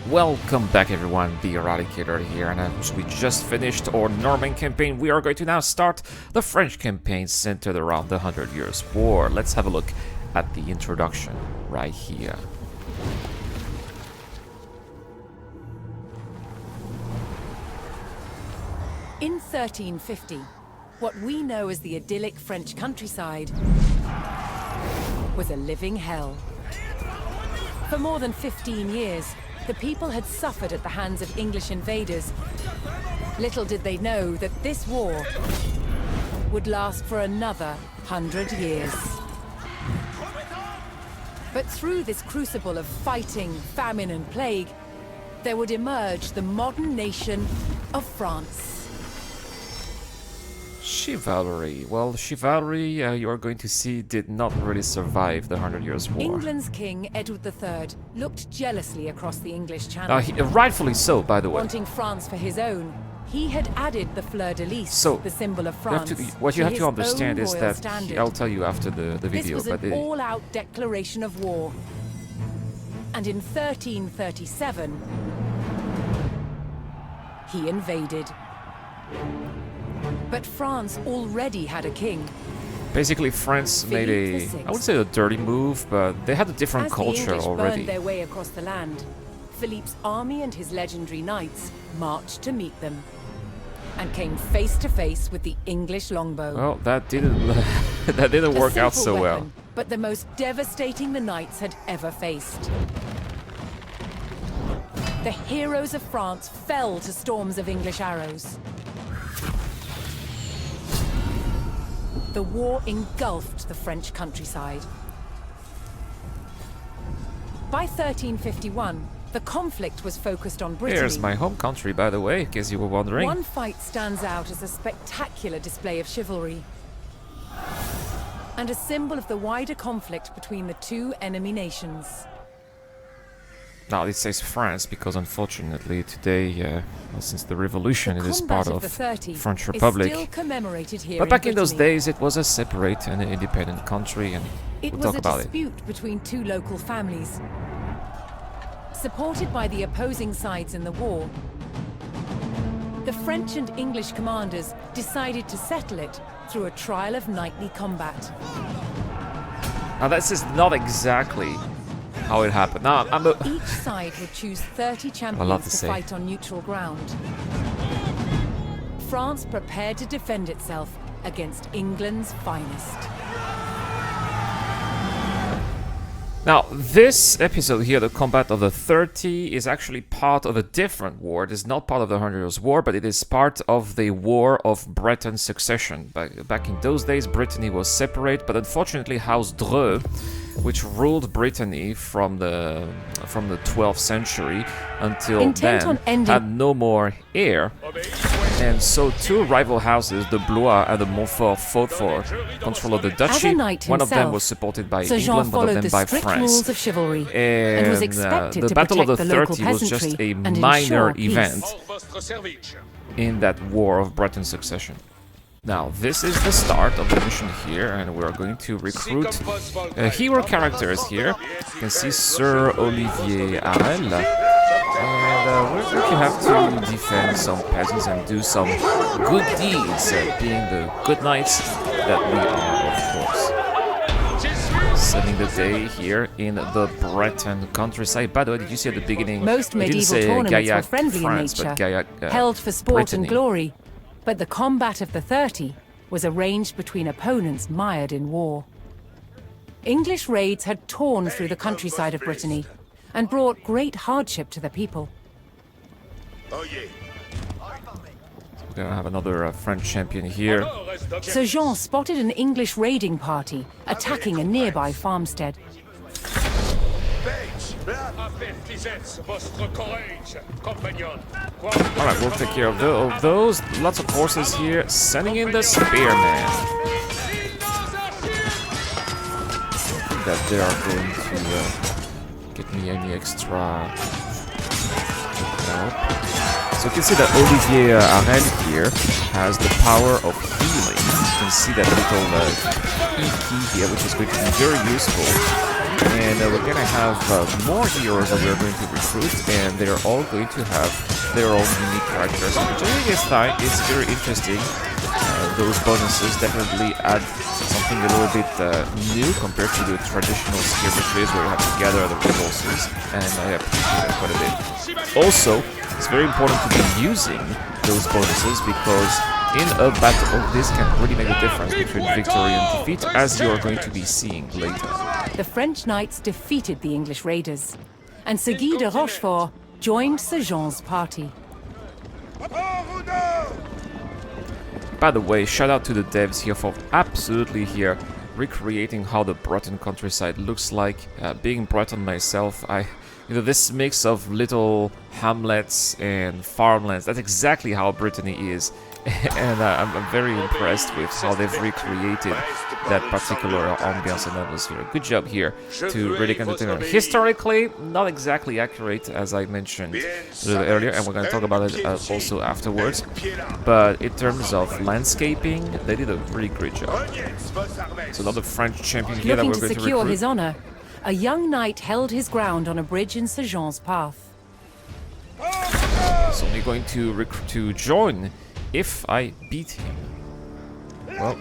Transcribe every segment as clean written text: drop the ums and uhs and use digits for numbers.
Welcome back everyone, the Eradicator here, and as we just finished our Norman campaign, we are going to now start the French campaign centered around the 100 Years' War. Let's have a look at the introduction right here. In 1350, what we know as the idyllic French countryside was a living hell. For more than 15 years, the people had suffered at the hands of English invaders. Little did they know that this war would last for another 100 years. But through this crucible of fighting, famine and plague, there would emerge the modern nation of France. Chivalry. Well, chivalry, you are going to see, did not really survive the 100 Years' War. England's King, Edward III, looked jealously across the English Channel. Rightfully so, by the way. Wanting France for his own, he had added the fleur-de-lis, so, the symbol of France, what you have to understand is that, standard. I'll tell you after the video. This was an all-out declaration of war. And in 1337, he invaded. But France already had a king. Basically, France made a, I would say a dirty move, but they had a different culture already. As the English already. burned their way across the land, Philippe's army and his legendary knights marched to meet them, and came face to face with the English longbow. Well, that didn't work out so well. But the most devastating the knights had ever faced. The heroes of France fell to storms of English arrows. The war engulfed the French countryside. By 1351, the conflict was focused on Brittany. Here's my home country, by the way, in case you were wondering. One fight stands out as a spectacular display of chivalry, and a symbol of the wider conflict between the two enemy nations. Now it says France because unfortunately today, since the revolution, it is part of French Republic. Still commemorated here but back in those Brittany. days, it was a separate and independent country, and we'll talk about it. It was a dispute between two local families, supported by the opposing sides in the war. The French and English commanders decided to settle it through a trial of knightly combat. Now this is not exactly how it happened. Now, Each side would choose 30 champions to fight on neutral ground. France prepared to defend itself against England's finest. Now, this episode here, the Combat of the 30, is actually part of a different war. It is not part of the 100 Years' War, but it is part of the War of Breton Succession. Back in those days, Brittany was separate, but unfortunately House Dreux, which ruled Brittany from the 12th century until then, had no more heir. And so two rival houses, the Blois and the Montfort, fought for control of the duchy. One of them was supported by England, one of them by France. Of chivalry, and was expected the to Battle of the protect 30 was just a minor event in that War of Breton Succession. Now, this is the start of the mission here, and we are going to recruit hero characters here. You can see Sir Olivier Harel. And we're going to have to defend some peasants and do some good deeds, being the good knights that we are, of course. Setting the day here in the Breton countryside. By the way, did you see at the beginning? Most medieval tournaments were friendly France, in nature, Gaillac, held for sport Brittany. and glory. But the combat of the 30 was arranged between opponents mired in war. English raids had torn through the countryside of Brittany and brought great hardship to the people. We're gonna have another French champion here. Sir Jean spotted an English raiding party attacking a nearby farmstead. Alright, we'll take care of those. Lots of horses here. Sending in the spearman. That they are going to get me any extra help. So you can see that Olivier Harel here has the power of healing. You can see that little E key here, which is going to be very useful And we're going to have more heroes that we're going to recruit, and they're all going to have their own unique characters, which I think is very interesting. Those bonuses definitely add something a little bit new compared to the traditional skirmishes where you have to gather the resources, and I appreciate that quite a bit. Also, it's very important to be using those bonuses because in a battle, this can really make a difference between victory and defeat, as you're going to be seeing later. The French knights defeated the English raiders, and Sir Guy de Rochefort joined Sir Jean's party. By the way, shout out to the devs here for absolutely here recreating how the Breton countryside looks like. Being Breton myself, this mix of little hamlets and farmlands, that's exactly how Brittany is. And I'm very impressed with how they've recreated that particular ambiance and atmosphere. Good job here to Relic Entertainment. Historically, not exactly accurate, as I mentioned a little earlier, and we're going to talk about it also afterwards. But in terms of landscaping, they did a really great job. So another French champion here that we're going to secure recruit. his honor, a young knight held his ground on a bridge in Sir Jean's path. So only going to join if I beat him. Well,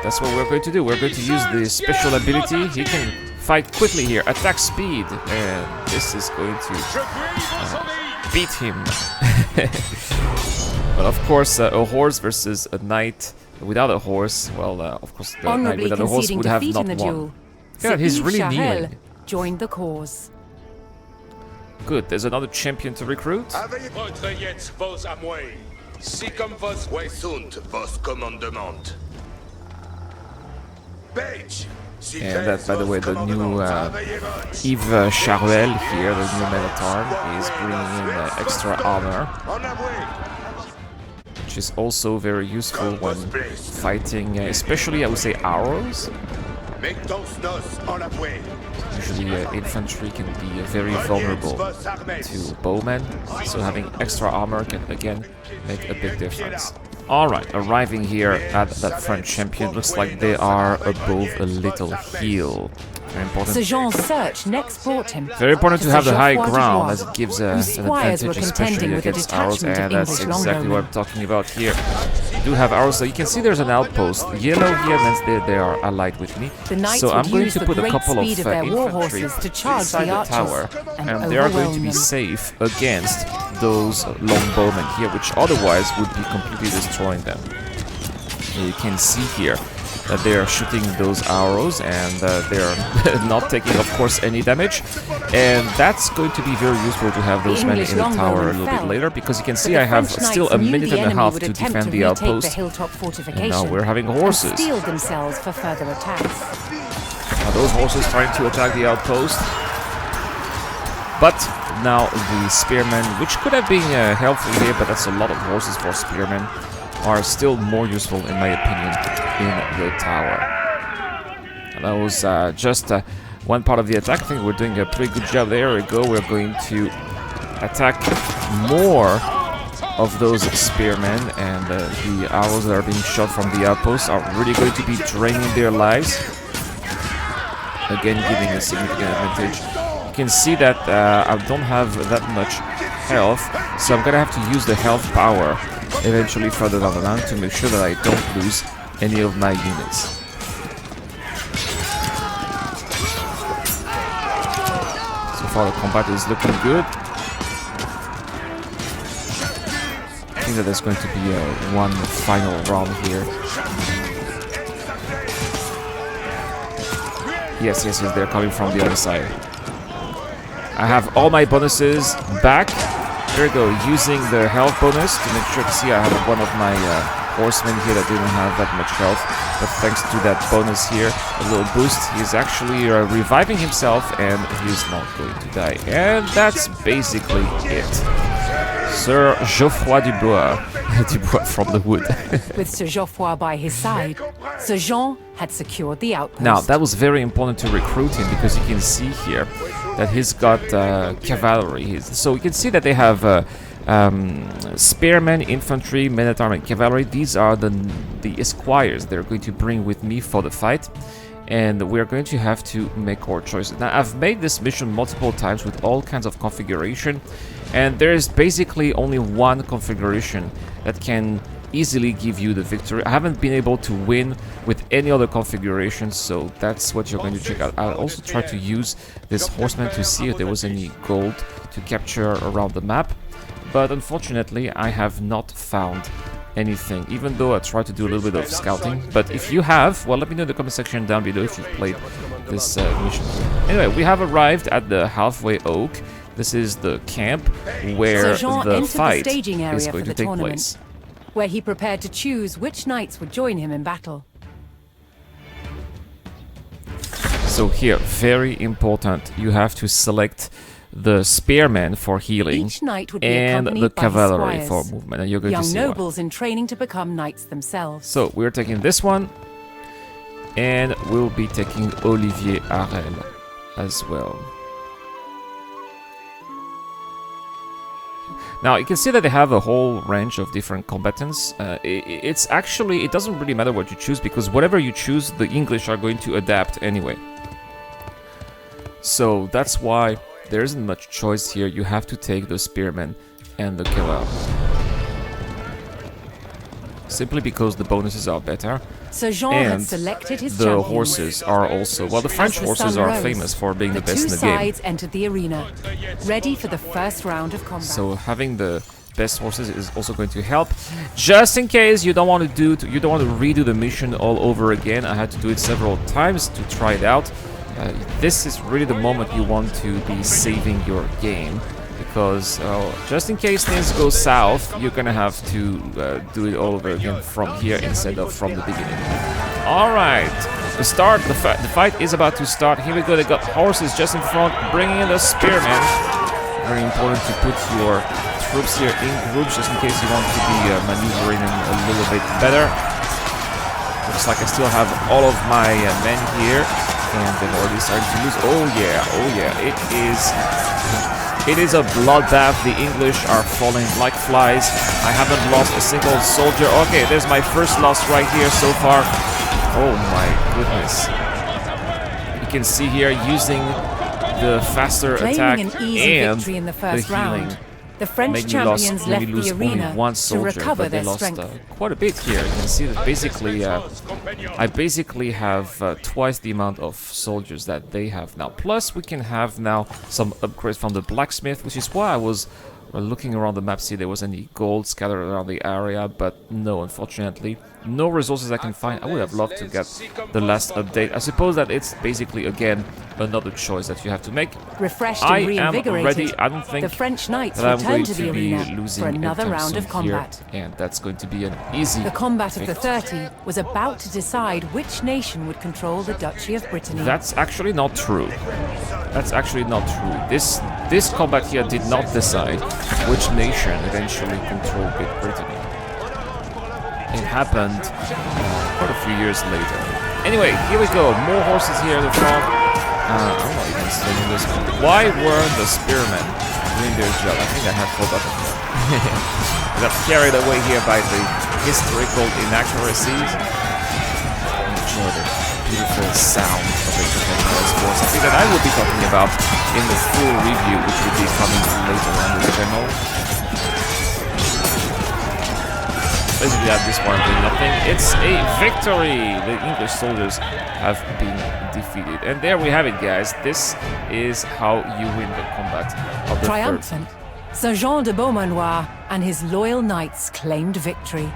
that's what we're going to do. We're going to use the special ability. He can fight quickly here, attack speed, and this is going to beat him. But of course, a horse versus a knight without a horse, well, of course, the knight without a horse would have not won. Yeah, he's really kneeling. Joined the cause. Good, there's another champion to recruit. Si comme vos sunt vos commandement. And that, by the way, the new Yves Charuel here, the new Minotaur, is bringing in extra armor, which is also very useful when fighting, especially, I would say, arrows. Usually infantry can be very vulnerable to bowmen, so having extra armor can again make a big difference. Alright, arriving here at that French champion, looks like they are above a little hill. Very important. Sir Jean's search next brought him. Very important to have the high ground, as as it gives an advantage, especially against arrows, and that's exactly what I'm talking about here. Do have arrows, so you can see there's an outpost. Yellow here means they are allied with me. So I'm going to put a couple of infantry inside the tower, and they are going to be safe against those longbowmen here, which otherwise would be completely destroying them. You can see here that they are shooting those arrows, and they're not taking, of course, any damage. And that's going to be very useful to have those men in the tower a little bit later, because you can see I have still a minute and a half to defend the outpost. And now we're having horses. Steeled themselves for further attacks. Are those horses trying to attack the outpost? But now the spearmen, which could have been helpful here, but that's a lot of horses for spearmen, are still more useful, in my opinion, in the tower. And that was just one part of the attack. I think we're doing a pretty good job. There we go. We're going to attack more of those spearmen, and the arrows that are being shot from the outposts are really going to be draining their lives. Again, giving a significant advantage. You can see that I don't have that much health, so I'm gonna have to use the health power eventually further down the line to make sure that I don't lose any of my units. So far the combat is looking good. I think that there's going to be one final round here. Yes, they're coming from the other side. I have all my bonuses back. There we go, using the health bonus to make sure to see I have one of my horsemen here that didn't have that much health. But thanks to that bonus here, a little boost, he's actually reviving himself and he's not going to die. And that's basically it. Sir Geoffroy Dubois, Dubois from the wood. With Sir Geoffroy by his side, Sir Jean had secured the outpost. Now, that was very important to recruit him, because you can see here that he's got cavalry. So you can see that they have spearmen, infantry, men-at-arms, and cavalry. These are the esquires they're going to bring with me for the fight. and we're going to have to make our choices. Now, I've made this mission multiple times with all kinds of configuration, and there is basically only one configuration that can easily give you the victory. I haven't been able to win with any other configuration, so that's what you're going to check out. I'll also try to use this horseman to see if there was any gold to capture around the map, but unfortunately I have not found anything, even though I tried to do a little bit of scouting. But if you have, well, let me know in the comment section down below if you've played this mission. Anyway, we have arrived at the halfway oak. This is the camp where the fight is going to take place, where he prepared to choose which knights would join him in battle. So here, very important, you have to select the spearmen for healing Each knight would be and accompanied the by his cavalry for squires, movement, and you're going to young see nobles why. in training to become knights themselves. So we're taking this one, and we'll be taking Olivier Harel as well. Now you can see that they have a whole range of different combatants. It's actually, it doesn't really matter what you choose, because whatever you choose, the English are going to adapt anyway. So that's why there isn't much choice here. You have to take the spearmen and the cavalry, simply because the bonuses are better. Sir Jean had selected his the champions. horses are also, well, the French horses are famous for being the best in the game. The two sides entered the arena, ready for the first round of combat. So having the best horses is also going to help. Just in case you don't want to redo the mission all over again, I had to do it several times to try it out. This is really the moment you want to be saving your game, because just in case things go south, you're gonna have to do it all over again from here instead of from the beginning. Alright, the fight is about to start. Here we go, they got horses just in front, bringing in the spearmen. Very important to put your troops here in groups, just in case you want to be maneuvering them a little bit better. Looks like I still have all of my men here, and they've already started to lose. Oh yeah, it is a bloodbath. The English are falling like flies. I haven't lost a single soldier. Okay, there's my first loss right here so far. Oh my goodness. You can see here using the faster attack an easy and victory in the first healing. round. The French champions left the arena to recover their strength. Quite a bit here. You can see that basically, I basically have twice the amount of soldiers that they have now. Plus, we can have now some upgrades from the blacksmith, which is why I was looking around the map, see if there was any gold scattered around the area, but no, unfortunately. No resources I can find. I would have loved to get the last update. I suppose that it's basically, again, another choice that you have to make. Refreshed and reinvigorated, I am ready. I don't think the French knights that I'm return going to the to be arena losing for another round of combat. Here, and that's going to be an easy The combat of the victory. 30 was about to decide which nation would control the Duchy of Brittany. That's actually not true. That's actually not true. This combat here did not decide which nation eventually controlled Great Britain. It happened quite a few years later. Anyway, here we go. More horses here in the front. I'm not even studying this one. Why weren't the spearmen doing their job? I think I had forgotten that. I got carried away here by the historical inaccuracies. Enjoy the beautiful sound of the Japanese force. Something that I will be talking about in the full review, which will be coming later on in the demo. Basically at this point doing nothing. It's a victory! The English soldiers have been defeated. And there we have it, guys. This is how you win the combat of the Triumphant, Sir Jean de Beaumanoir and his loyal knights claimed victory.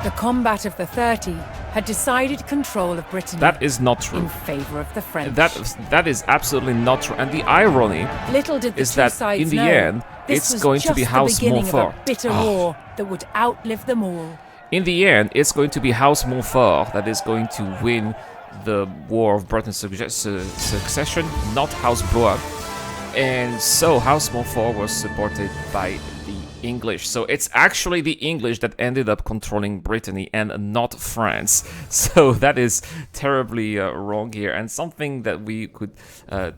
The combat of the 30 had decided control of Britain. That is not true. In favor of the French. That is absolutely not true. And the irony Little did the is two that sides in the know, end, this it's was going to just be the House beginning of Montfort. a bitter war that would outlive them all. In the end, it's going to be House Montfort that is going to win the War of Britain succession, not House Blois. And so House Montfort was supported by the English. So it's actually the English that ended up controlling Brittany and not France. So that is terribly wrong here, and something that we could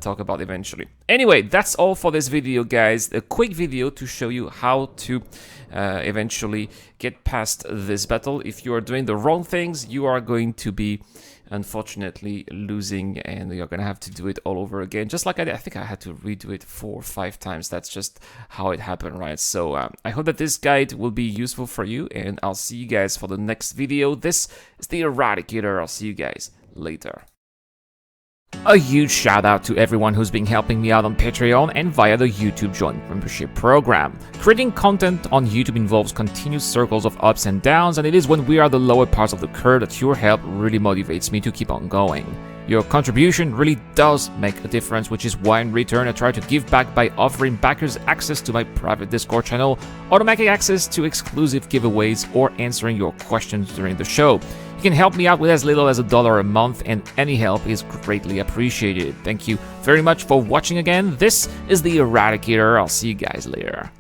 talk about eventually. Anyway, that's all for this video, guys. A quick video to show you how to eventually get past this battle. If you are doing the wrong things, you are going to be unfortunately losing, and you're gonna have to do it all over again, just like I did. I think I had to redo it 4 or 5 times. That's just how it happened, right? So I hope that this guide will be useful for you, and I'll see you guys for the next video. This is the Eradicator. I'll see you guys later. A huge shout out to everyone who's been helping me out on Patreon and via the YouTube Join membership program. Creating content on YouTube involves continuous circles of ups and downs, and it is when we are the lower parts of the curve that your help really motivates me to keep on going. Your contribution really does make a difference, which is why in return I try to give back by offering backers access to my private Discord channel, automatic access to exclusive giveaways, or answering your questions during the show. You can help me out with as little as $1 a month, and any help is greatly appreciated. Thank you very much for watching again. This is the Eradicator. I'll see you guys later.